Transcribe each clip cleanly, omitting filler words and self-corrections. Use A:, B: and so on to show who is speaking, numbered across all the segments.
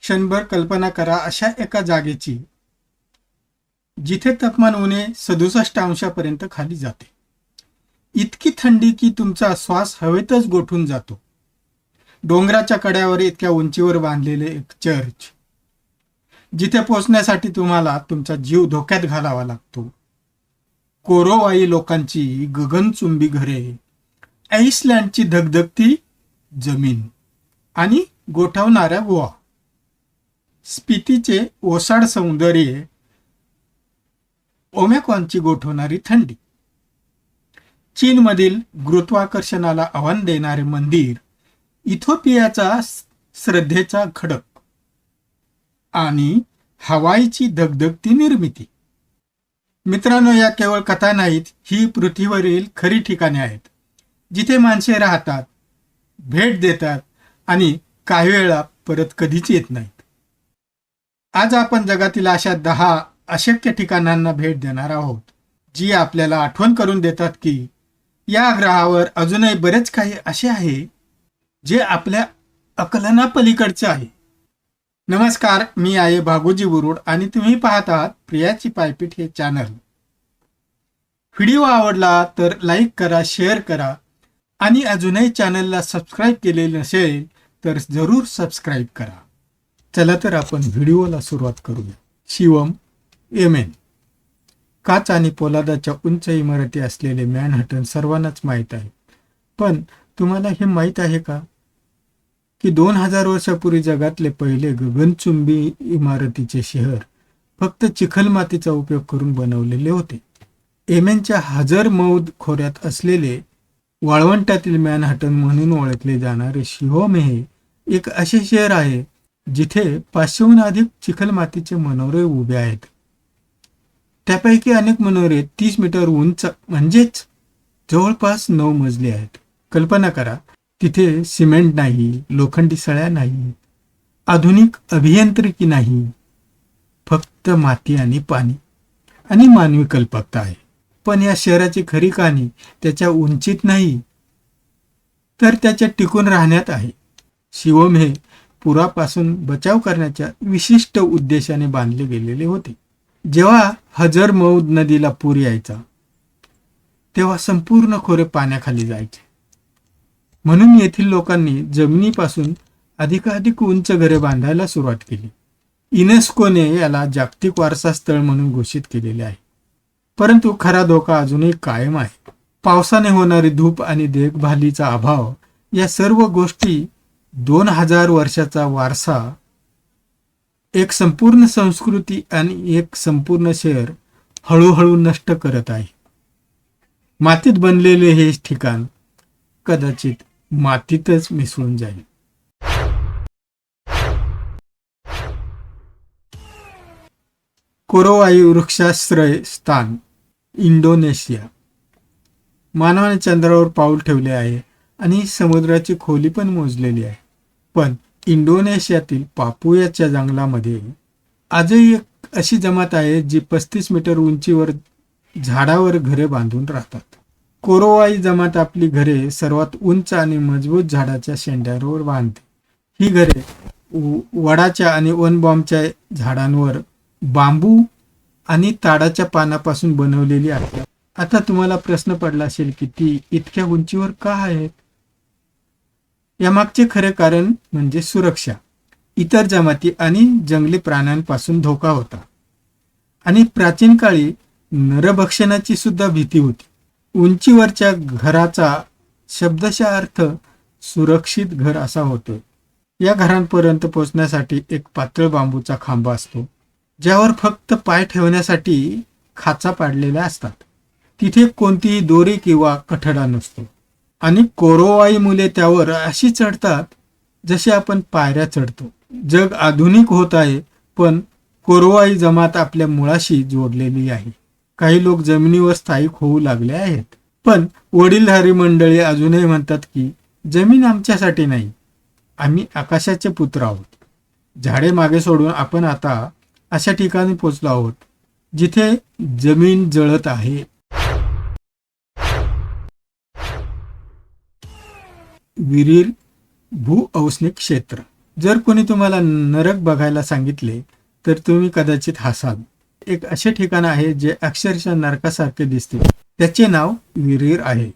A: क्षणभर कल्पना करा अशा एका जागेची जिथे तापमान उणे 67 अंशापर्यंत खाली जाते. इतकी थंडी की तुमचा श्वास हवेतच गोठून जातो. डोंगराच्या कड्यावर इतक्या उंचीवर बांधलेले एक चर्च, जिथे पोहोचण्यासाठी तुम्हाला तुमचा जीव धोक्यात घालावा लागतो. कोरोवाई लोकांची गगनचुंबी घरे, आईसलँडची धगधगती जमीन आणि गोठवणाऱ्या गुहा, स्पितीचे ओसाड सौंदर्य, ओमेकॉनची गोठवणारी थंडी, चीनमधील गुरुत्वाकर्षणाला आव्हान देणारे मंदिर, इथिओपियाचा श्रद्धेचा खडक आणि हवाईची धगधगती निर्मिती. मित्रांनो, या केवळ कथा नाहीत, ही पृथ्वीवरील खरी ठिकाणे आहेत, जिथे माणसे राहतात, भेट देतात आणि काही वेळा परत कधीच येत नाहीत. आज आपण जगातील अशा 10 अशक्य ठिकाणांना भेट देणार आहोत, जी आपल्याला आठवण करून देतात की या ग्रहावर अजूनही बरेच काही असे आहे जे आपल्या अकलनापलीकडचे आहे. नमस्कार, मी आहे भागोजी बुरुड आणि तुम्ही पाहत आहात प्रियाची पायपीट हे चॅनल. व्हिडिओ आवडला तर लाईक करा, शेअर करा आणि अजूनही चॅनलला सबस्क्राईब केलेले नसेल तर जरूर सबस्क्राईब करा. चला तर आपण व्हिडिओला सुरुवात करूया. शिवम, येमेन. काच आणि पोलादाच्या उंच इमारती असलेले मॅनहॅटन सर्वांनाच माहीत आहे. पण तुम्हाला हे माहीत आहे का की 2000 वर्षापूर्वी जगातले पहिले गगनचुंबी इमारतीचे शहर फक्त चिखलमातीचा उपयोग करून बनवलेले होते. येमेनच्या हजरमौद खोऱ्यात असलेले वाळवंटातील मॅनहॅटन म्हणून ओळखले जाणारे शिहोम हे एक असे शहर आहे जिथे 500हून अधिक चिखलमातीचे मनोरे उभे आहेत. त्यापैकी अनेक मनोरे 30 मीटर उंच म्हणजेच जवळपास 9 मजली आहेत. कल्पना करा, तिथे सिमेंट नाही, लोखंडी सळ्या नाही, आधुनिक अभियांत्रिकी नाही, फक्त माती आणि पाणी आणि मानवी कल्पकता आहे. पण या शहराची खरी कहाणी त्याच्या उंचीत नाही तर त्याच्या टिकून राहण्यात आहे. शिवम हे पुरापासून बचाव करण्याच्या विशिष्ट उद्देशाने बांधले गेलेले होते. जेव्हा हजरमौद नदीला पूर यायचा तेव्हा संपूर्ण खोरे पाण्याखाली जायचे. म्हणून येथील लोकांनी जमिनीपासून अधिकाधिक उंच घरे बांधायला सुरुवात केली. युनेस्कोने याला जागतिक वारसा स्थळ म्हणून घोषित केलेले आहे. परंतु खरा धोका अजूनही कायम आहे. पावसाने होणारी धूप आणि देखभालीचा अभाव या सर्व गोष्टी 2000 वर्षाचा वारसा, एक संपूर्ण संस्कृती आणि एक संपूर्ण शहर हळूहळू नष्ट करत आहे. मातीत बनलेले हे ठिकाण कदाचित मातीतच मिसळून जाईल. कोरोवाई वृक्षाश्रय स्थान, इंडोनेशिया. मानवाने चंद्रावर पाऊल ठेवले आहे आणि समुद्राची खोली पण मोजलेली आहे. पण इंडोनेशियातील पापुयाच्या जंगलामध्ये आजही एक अशी जमात आहे जी 35 मीटर उंचीवर झाडावर घरे बांधून राहतात. कोरोवाई जमात आपली घरे सर्वात उंच आणि मजबूत झाडाच्या शेंड्यावर बांधते. ही घरे वडाच्या आणि वनबॉम्बच्या झाडांवर बांबू आणि ताडाच्या पानापासून बनवलेली आहेत. आता तुम्हाला प्रश्न पडला असेल की ती इतक्या उंचीवर का आहेत? यामागचे खरे कारण म्हणजे सुरक्षा. इतर जमाती आणि जंगली प्राण्यांपासून धोका होता आणि प्राचीन काळी नरभक्षणाची सुद्धा भीती होती. उंचीवरच्या घराचा शब्दशः अर्थ सुरक्षित घर असा होतो. या घरांपर्यंत पोहोचण्यासाठी एक पातळ बांबूचा खांबा असतो, ज्यावर फक्त पाय ठेवण्यासाठी खाचा पाडलेल्या असतात. तिथे कोणतीही दोरी किंवा कठडा नसतो आणि कोरोवाई मुले त्यावर अशी चढतात जसे आपण पायऱ्या चढतो. जग आधुनिक होत आहे, पण कोरोवाई जमात आपल्या मुळाशी जोडलेली आहे. काही लोक जमिनीवर स्थायिक होऊ लागले आहेत, पण वडीलधारी मंडळी अजूनही म्हणतात की जमीन आमच्यासाठी नाही, आम्ही आकाशाचे पुत्र आहोत. झाडे मागे सोडून आपण आता अशा ठिकाणी पोहोचलो आहोत जिथे जमीन जळत आहे. विरीर भूऔष्णिक क्षेत्र. जर कोणी तुम्हाला नरक बघायला सांगितले तर तुम्ही कदाचित हसाल. एक असे ठिकाण आहे जे अक्षरशः नरकासारखे दिसते. त्याचे नाव विरीर आहे.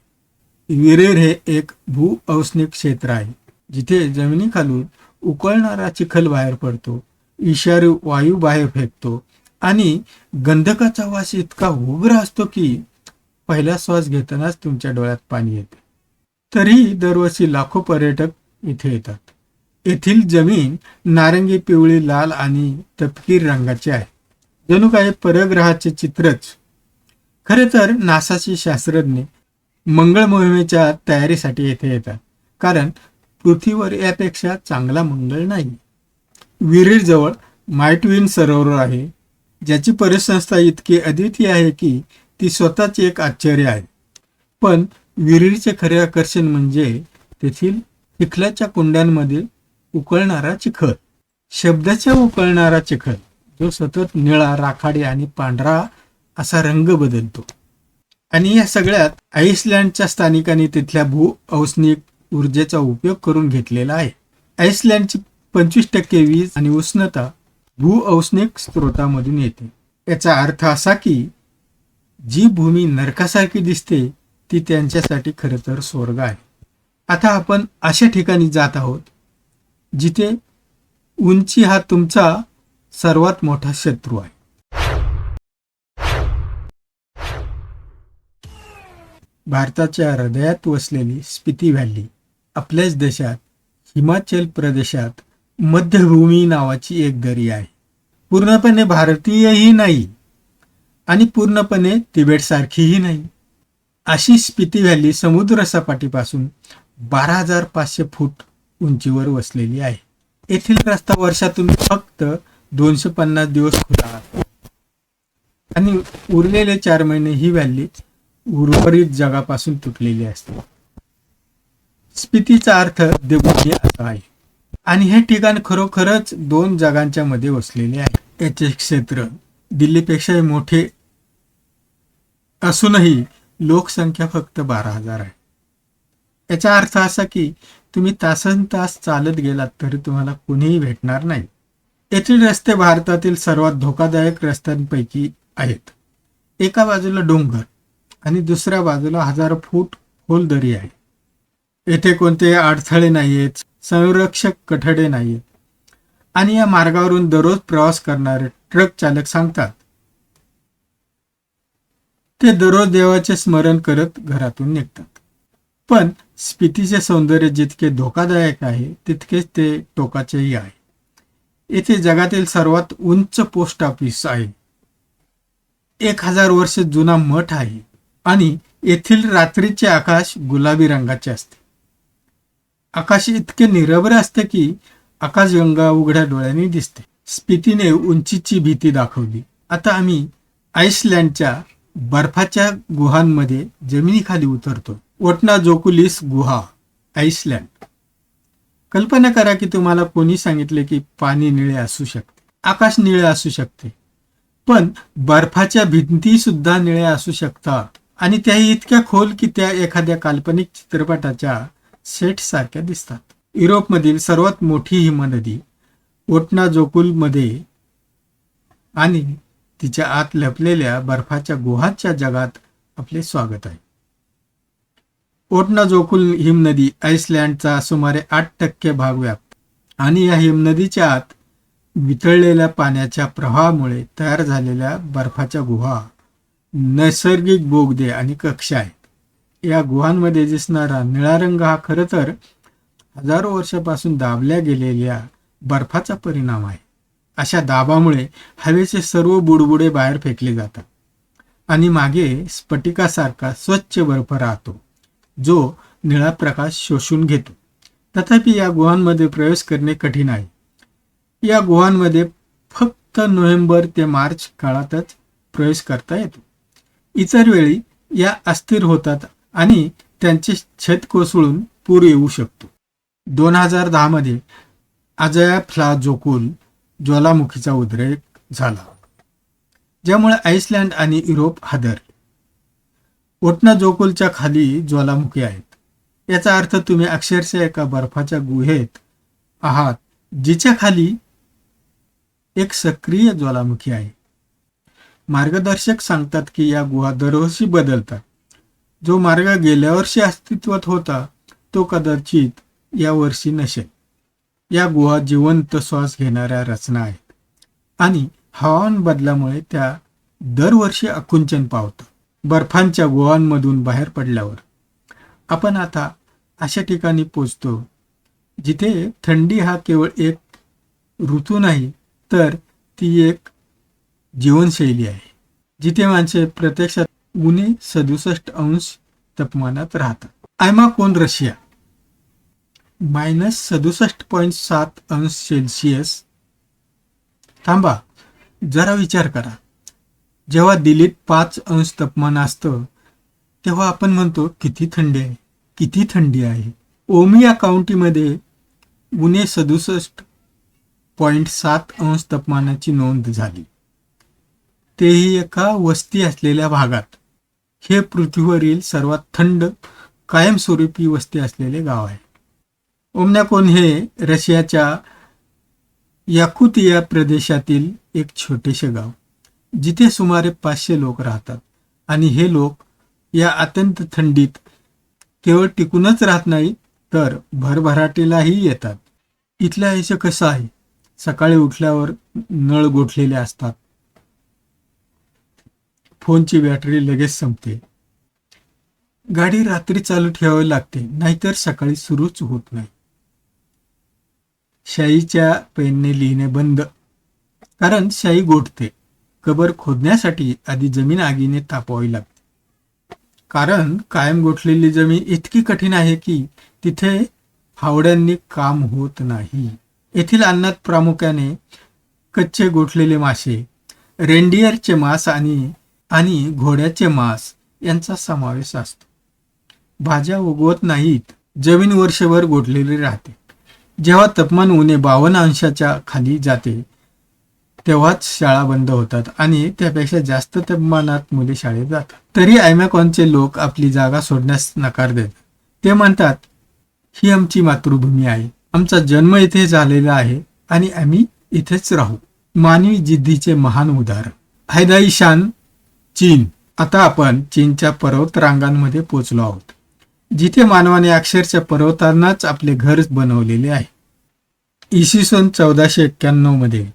A: विरीर हे एक भूऔष्णिक क्षेत्र आहे जिथे जमिनीखालून उकळणारा चिखल बाहेर पडतो, विषारी वायू बाहेर फेकतो आणि गंधकाचा वास इतका उग्र असतो की पहिला श्वास घेतानाच तुमच्या डोळ्यात पाणी येते. तरीही दरवर्षी लाखो पर्यटक इथे येतात. येथील जमीन नारंगी, पिवळी, लाल आणि तपकीर रंगाची आहे. जणू काही परग्रहाचे चित्रच. खरे तर नासाचे शास्त्रज्ञ मंगळ मोहिमेच्या तयारीसाठी येथे येतात, कारण पृथ्वीवर यापेक्षा चांगला मंगळ नाही. विरीर जवळ मायटविन सरोवर आहे, ज्याची परिसंस्था इतकी अद्वितीय आहे की ती स्वतःच एक आश्चर्य आहे. पण विरीरचे खरे आकर्षण म्हणजे तेथील चिखलाच्या कुंड्यांमध्ये उकळणारा चिखल. शब्दाच्या उकळणारा चिखल, जो सतत निळा, राखाडी आणि पांढरा असा रंग बदलतो. आणि या सगळ्यात आईसलँडच्या स्थानिकांनी तिथल्या भूऔष्णिक ऊर्जेचा उपयोग करून घेतलेला आहे. आईसलँडची 25% वीज आणि उष्णता भूऔष्णिक स्रोतामधून येते. याचा अर्थ असा की जी भूमी नरकासारखी दिसते ती त्यांच्यासाठी खरं तर स्वर्ग आहे. आता आपण अशा ठिकाणी जात आहोत जिथे उंची हा तुमचा सर्वात मोठा शत्रू आहे. भारताच्या हृदयात वसलेली स्पिती व्हॅली आपल्याच देशात हिमाचल प्रदेशात मध्यभूमी नावाची एक दरी आहे. पूर्णपणे भारतीयही नाही आणि पूर्णपणे तिबेटसारखीही नाही. अशी स्पिती व्हॅली समुद्र सपाटीपासून 12,500 फूट उंचीवर वसलेली आहे. येथील रस्ता वर्षातून फक्त 250 दिवस खुला आहे आणि उरलेले 4 महिने ही व्हॅली उर्वरित जगापासून तुटलेली असते. स्पितीचा अर्थ देवभूमी असा आहे आणि हे ठिकाण खरोखरच 2 जगांच्या मध्ये वसलेले आहे. याचे क्षेत्र दिल्लीपेक्षाही मोठे असूनही लोकसंख्या फक्त 12,000 आहे. याचा अर्थ असा की तुम्ही तासनतास चालत गेलात तरी तुम्हाला कोणीही भेटणार नाही. येथील रस्ते भारतातील सर्वात धोकादायक रस्त्यांपैकी आहेत. एका बाजूला डोंगर आणि दुसऱ्या बाजूला हजारो फूट खोल दरी आहे. येथे कोणते अडथळे नाहीयेत, संरक्षक कठडे नाहीयेत आणि या मार्गावरून दररोज प्रवास करणारे ट्रक चालक सांगतात ते दररोज देवाचे स्मरण करत घरातून निघतात. पण स्पितीचे सौंदर्य जितके धोकादायक आहे तितकेच ते टोकाचेही आहे. येथे जगातील सर्वात उंच पोस्ट ऑफिस आहे. 1000 वर्ष जुना मठ आहे आणि येथील रात्रीचे आकाश गुलाबी रंगाचे असते. आकाश इतके निरभ्र असते की आकाशगंगा उघड्या डोळ्यांनी दिसते. स्पितीने उंचीची भीती दाखवली. आता आम्ही आईसलँडच्या बर्फाच्या गुहांमध्ये जमिनीखाली उतरतो. वोटनाजोकुलिस गुहा, आईसलँड. कल्पना करा की तुम्हाला कोणी सांगितले की पाणी निळे असू शकते, आकाश निळे असू शकते, पण बर्फाच्या भिंती सुद्धा निळ्या असू शकतात आणि त्याही इतक्या खोल की त्या एखाद्या काल्पनिक चित्रपटाच्या सेट सारख्या दिसतात. युरोपमधील सर्वात मोठी हिमनदी वोटनाजोकुलमध्ये आणि तिच्या आत लपलेल्या बर्फाच्या गुहांच्या जगात आपले स्वागत आहे. वोटनाजोकुल हिमनदी आईसलँडचा सुमारे 8% भाग व्यापते आणि या हिमनदीच्या आत वितळलेल्या पाण्याच्या प्रवाहामुळे तयार झालेल्या बर्फाच्या गुहा, नैसर्गिक बोगदे आणि कक्ष आहेत. या गुहांमध्ये दिसणारा निळा रंग हा खरं तर हजारो वर्षापासून दाबल्या गेलेल्या बर्फाचा परिणाम आहे. अशा दाबामुळे हवेचे सर्व बुडबुडे बाहेर फेकले जातात आणि मागे स्फटिकासारखा स्वच्छ बर्फ राहतो जो निळा प्रकाश शोषून घेतो. तथापि या गुहांमध्ये प्रवेश करणे कठीण आहे. या गुहांमध्ये फक्त नोव्हेंबर ते मार्च काळातच प्रवेश करता येतो. इतर वेळी या अस्थिर होतात आणि त्यांचे छत कोसळून पूर येऊ शकतो. 2010 मध्ये अजायाफ्लाजोकुल ज्वालामुखीचा उद्रेक झाला, ज्यामुळे आईसलँड आणि युरोप हादरले. वोटनाजोकुलच्या खाली ज्वालामुखी आहेत. याचा अर्थ तुम्ही अक्षरशः एका बर्फाच्या गुहेत आहात जिच्या खाली एक सक्रिय ज्वालामुखी आहे. मार्गदर्शक सांगतात की या गुहा दरवर्षी बदलतात. जो मार्ग गेल्या वर्षी अस्तित्वात होता तो कदाचित या वर्षी नसेल. या गुहा जिवंत श्वास घेणाऱ्या रचना आहेत आणि हवामान बदलामुळे त्या दरवर्षी आकुंचन पावतात. बर्फांच्या गुहांमधून बाहेर पडल्यावर आपण आता अशा ठिकाणी पोचतो जिथे थंडी हा केवळ एक ऋतू नाही तर ती एक जीवनशैली आहे. जिथे माणसे प्रत्यक्षात उणे 67 तापमानात राहतात. आयमाकोन रशिया -67.7 थांबा, जरा विचार करा. जेव्हा दिल्लीत 5 तापमान असतं तेव्हा आपण म्हणतो किती थंडी आहे, किती थंडी आहे. ओमिया काउंटीमध्ये उणे 67.7 तापमानाची नोंद झाली. तेही एका वस्ती असलेल्या भागात. हे पृथ्वीवरील सर्वात थंड कायमस्वरूपी वस्ती असलेले गाव आहे. ओमन्याकोन हे रशियाच्या याकुतिया प्रदेशातील एक छोटेसे गाव जिथे सुमारे 500 लोक राहतात. आणि हे लोक या अत्यंत थंडीत केवळ टिकूनच राहत नाही तर भरभराटीलाही येतात. इथलं आयुष्य कसं आहे? सकाळी उठल्यावर नळ गोठलेले असतात. फोनची बॅटरी लगेच संपते. गाडी रात्री चालू ठेवावी लागते नाहीतर सकाळी सुरूच होत नाही. शाईच्या पेनने लिहिणे बंद, कारण शाई गोठते. कबर खोदण्यासाठी आधी जमीन आगीने तापवावी लागते, कारण कायम गोठलेली जमीन इतकी कठीण आहे की तिथे फावड्यांनी काम होत नाही. येथील अन्नात प्रामुख्याने कच्चे गोठलेले मासे, रेंडियरचे मांस आणि घोड्याचे मांस यांचा समावेश असतो. भाज्या उगवत नाहीत. जमीन वर्षभर गोठलेली राहते. जेव्हा तापमान उणे 52 खाली जाते तेव्हाच शाळा बंद होतात आणि त्यापेक्षा जास्त तापमानात मुले शाळेत जातात. तरी आयमॅकॉनचे लोक आपली जागा सोडण्यास नकार देतात. ते म्हणतात, ही आमची मातृभूमी आहे. आमचा जन्म इथे झालेला आहे आणि आम्ही इथेच राहू. मानवी जिद्दीचे महान उदाहरण. हैदाईशान, चीन. आता आपण चीनच्या पर्वतरांगांमध्ये पोचलो आहोत, जिथे मानवाने अक्षरशः पर्वतांनाच आपले घर बनवलेले आहे. इसवी सन 1491 मध्ये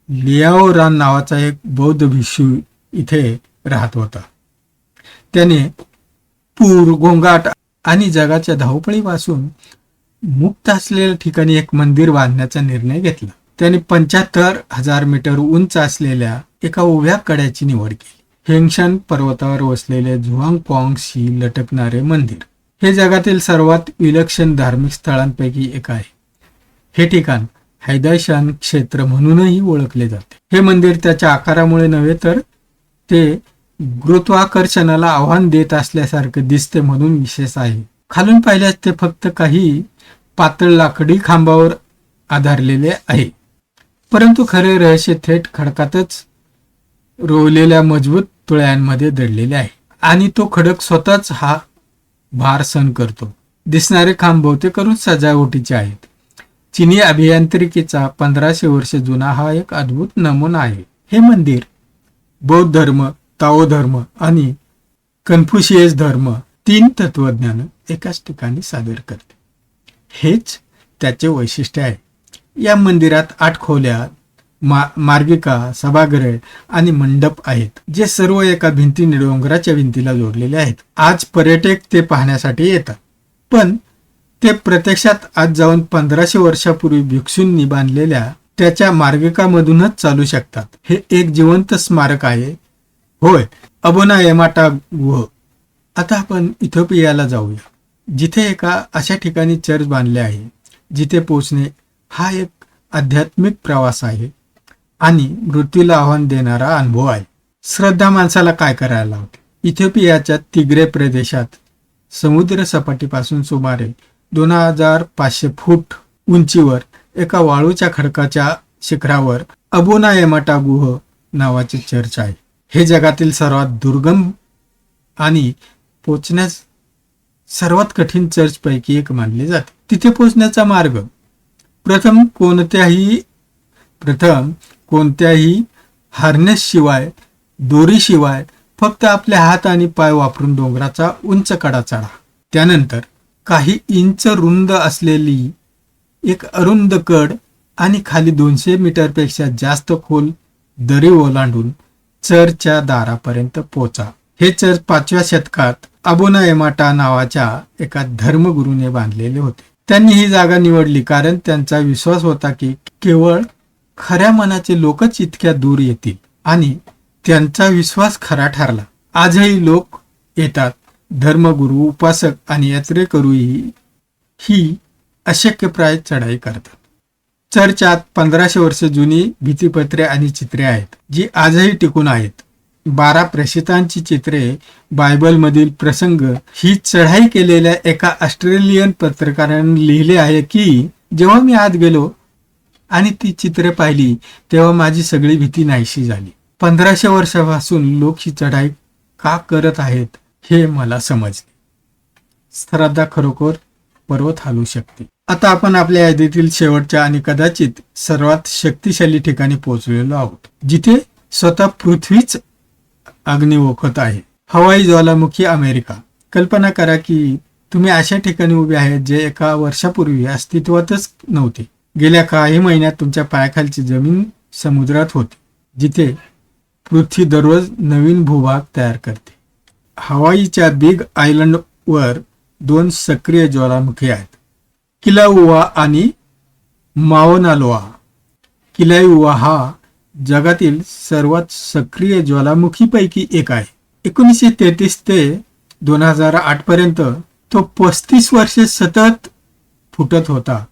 A: लियाओ रान नावाचा एक बौद्ध भिक्षू इथे राहत होता. त्याने पूर, गोंगाट आणि जगाच्या धावपळीपासून मुक्त असलेल्या ठिकाणी एक मंदिर बांधण्याचा निर्णय घेतला. त्याने 75,000 मीटर उंच असलेल्या एका उभ्या कड्याची निवड केली. हेंगशान पर्वतावर वसलेले झुआंगपांगशी लटकणारे मंदिर हे जगातील सर्वात विलक्षण धार्मिक स्थळांपैकी एक आहे. हे ठिकाण हैदाईशान क्षेत्र म्हणूनही ओळखले जाते. हे मंदिर त्याच्या आकारामुळे नव्हे तर ते गुरुत्वाकर्षणाला आव्हान देत असल्यासारखे दिसते म्हणून विशेष आहे. खालून पाहिल्यास ते फक्त काही पातळ लाकडी खांबावर आधारलेले आहे, परंतु खरे रहस्य थेट खडकातच रोवलेल्या मजबूत तुळयांमध्ये दडलेले आहे. आणि तो खडक स्वतःच हा भार सहन करतो. दिसणारे खांब बहुतेकरून सजावटीचे आहेत. चीनी अभियांत्रिकीचा 1500 वर्ष जुना हा एक अद्भुत नमुना आहे. हे मंदिर बौद्ध धर्म, ताओ धर्म आणि कन्फ्युशियस धर्म 3 तत्वज्ञान एकाच ठिकाणी सादर करते. हेच त्याचे वैशिष्ट्य आहे. या मंदिरात 8 खोल्या, मार्गिका, सभागृहे आणि मंडप आहेत, जे सर्व एका भिंतीने डोंगराच्या भिंतीला जोडलेले आहेत. आज पर्यटक ते पाहण्यासाठी येतात, पण ते प्रत्यक्षात आज जाऊन 1500 वर्षापूर्वी भिक्षूंनी बांधलेल्या त्याच्या मार्गिकामधूनच चालू शकतात. हे एक जिवंत स्मारक आहे. होय, अबोना येमाटा गुहा. आता आपण इथिओपियाला जाऊया, जिथे एका अशा ठिकाणी चर्च बांधले आहे जिथे पोहोचणे हा एक आध्यात्मिक प्रवास आहे आणि मृत्यूला आव्हान देणारा अनुभव आहे. श्रद्धा माणसाला काय करायला लावते? इथिओपियाच्या तिग्रे प्रदेशात समुद्र सपाटीपासून सुमारे 2500 फूट उंचीवर एका वाळूच्या खडकाच्या शिखरावर अबोना येमाटा गुहा नावाचे चर्च आहे. हे जगातील सर्वात दुर्गम आणि पोचण्यास सर्वात कठीण चर्चपैकी एक मानले जाते. तिथे पोहोचण्याचा मार्ग प्रथम कोणत्याही हार्नेसशिवाय, दोरीशिवाय फक्त आपले हात आणि पाय वापरून डोंगराचा उंच कडा चढा. त्यानंतर काही इंच रुंद असलेली एक अरुंद कड आणि खाली 200 मीटरपेक्षा जास्त खोल दरी ओलांडून चरच्या दारापर्यंत पोचा. हे चर 5व्या शतकात अबोना एमाटा नावाच्या एका धर्मगुरूने बांधलेले होते. त्यांनी ही जागा निवडली कारण त्यांचा विश्वास होता की केवळ खऱ्या मनाचे लोकच इतक्या दूर येतील, आणि त्यांचा विश्वास खरा ठरला. आजही लोक येतात. धर्मगुरू, उपासक आणि यात्रेकरूही ही अशक्यप्राय चढाई करतात. चर्चात 1500 वर्ष जुनी भित्तिपत्रे आणि चित्रे आहेत, जी आजही टिकून आहेत. 12 प्रेषितांची चित्रे, बायबलमधील प्रसंग. ही चढाई केलेल्या एका ऑस्ट्रेलियन पत्रकाराने लिहिले आहे की जेव्हा मी आत गेलो आणि ती चित्रे पाहिली तेव्हा माझी सगळी भीती नाहीशी झाली. 1500 वर्षापासून लोक ही चढाई का करत आहेत हे मला समजले. श्रद्धा खरोखर पर्वत हलवू शकते. आता आपण आपल्या यादीतील शेवटच्या आणि कदाचित सर्वात शक्तिशाली ठिकाणी पोहोचलेलो आहोत, जिथे स्वतः पृथ्वीच अग्नी ओकत आहे. हवाई ज्वालामुखी, अमेरिका. कल्पना करा की तुम्ही अशा ठिकाणी उभे आहेत जे एका वर्षापूर्वी अस्तित्वातच नव्हते. गेल्या काही महिन्यात तुमच्या पायाखालची जमीन समुद्रात होती, जिथे पृथ्वी दररोज नवीन भूभाग तयार करते. हवाईच्या बिग आयलंडवर 2 सक्रिय ज्वालामुखी आहेत, किलाउआ आणि माउना लोआ. किलाउआ हा जगातील सर्वात सक्रिय ज्वालामुखीपैकी एक आहे. 1933 ते 2008 पर्यंत तो 35 वर्षे सतत फुटत होता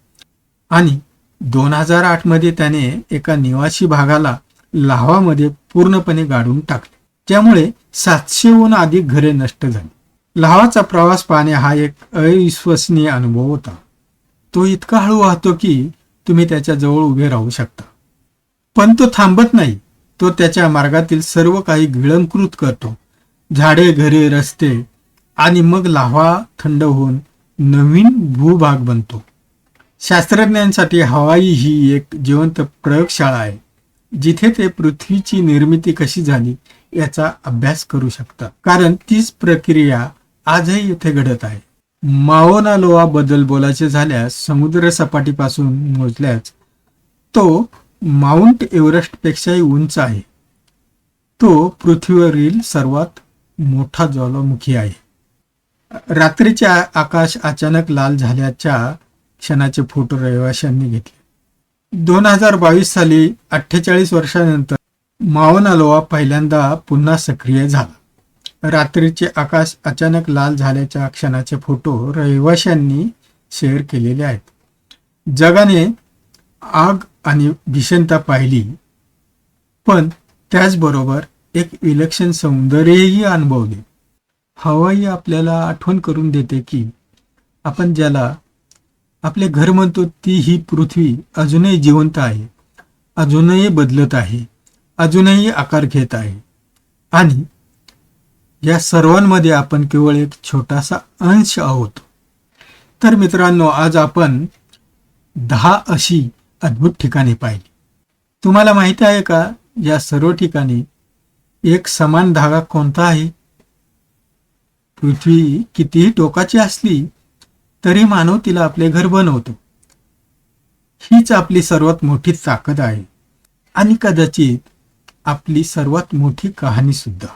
A: आणि 2008 मध्ये त्याने एका निवासी भागाला लाव्हामध्ये पूर्णपणे गाडून टाकले, ज्यामुळे 700हून अधिक घरे नष्ट झाली. लाव्हाचा प्रवास पाहणे हा एक अविश्वसनीय अनुभव होता. तो इतका हळू वाहतो की तुम्ही त्याच्या जवळ उभे राहू शकता, पण तो थांबत नाही. तो त्याच्या मार्गातील सर्व काही गिळंकृत करतो, झाडे, घरे, रस्ते, आणि मग लाव्हा थंड होऊन नवीन भूभाग बनतो. शास्त्रज्ञांसाठी हवाई ही एक जिवंत प्रयोगशाळा आहे, जिथे ते पृथ्वीची निर्मिती कशी झाली याचा अभ्यास करू शकतात, कारण तीच प्रक्रिया आजही इथे घडत आहे. माउना लोआ बद्दल बोलायचे झाल्यास, समुद्र सपाटीपासून मोजल्यास तो माउंट एव्हरेस्ट पेक्षाही उंच आहे. तो पृथ्वीवरील सर्वात मोठा ज्वालामुखी आहे. रात्रीचे आकाश अचानक लाल झाल्याच्या क्षणाचे फोटो रहिवाशांनी घेतले. 2022 साली 48 वर्षांनंतर माउना लोआ पहिल्यांदा पुन्हा सक्रिय झाला. रात्रीचे आकाश अचानक लाल झाल्याच्या क्षणाचे फोटो रहिवाशांनी शेअर केलेले आहेत. जगाने आग आणि भीषणता पाहिली, पण त्याचबरोबर एक विलक्षण सौंदर्यही अनुभवले. हवाई आपल्याला आठवण करून देते की आपण ज्याला आपले घर म्हणतो ती ही पृथ्वी अजूनही जिवंत आहे, अजूनही बदलत आहे, अजूनही आकार घेत आहे, आणि या सर्वांमध्ये आपण केवळ एक छोटासा अंश आहोत. तर मित्रांनो, आज आपण 10 अशी अद्भुत ठिकाणे पाहिली. तुम्हाला माहिती आहे का, या सर्व ठिकाणी एक समान धागा कोणता आहे? पृथ्वी कितीही टोकाची असली तरी मानव तिला आपले घर बनवतो. हीच आपली सर्वात मोठी ताकद आहे, आणि कदाचित आपली सर्वात मोठी कहाणी सुद्धा.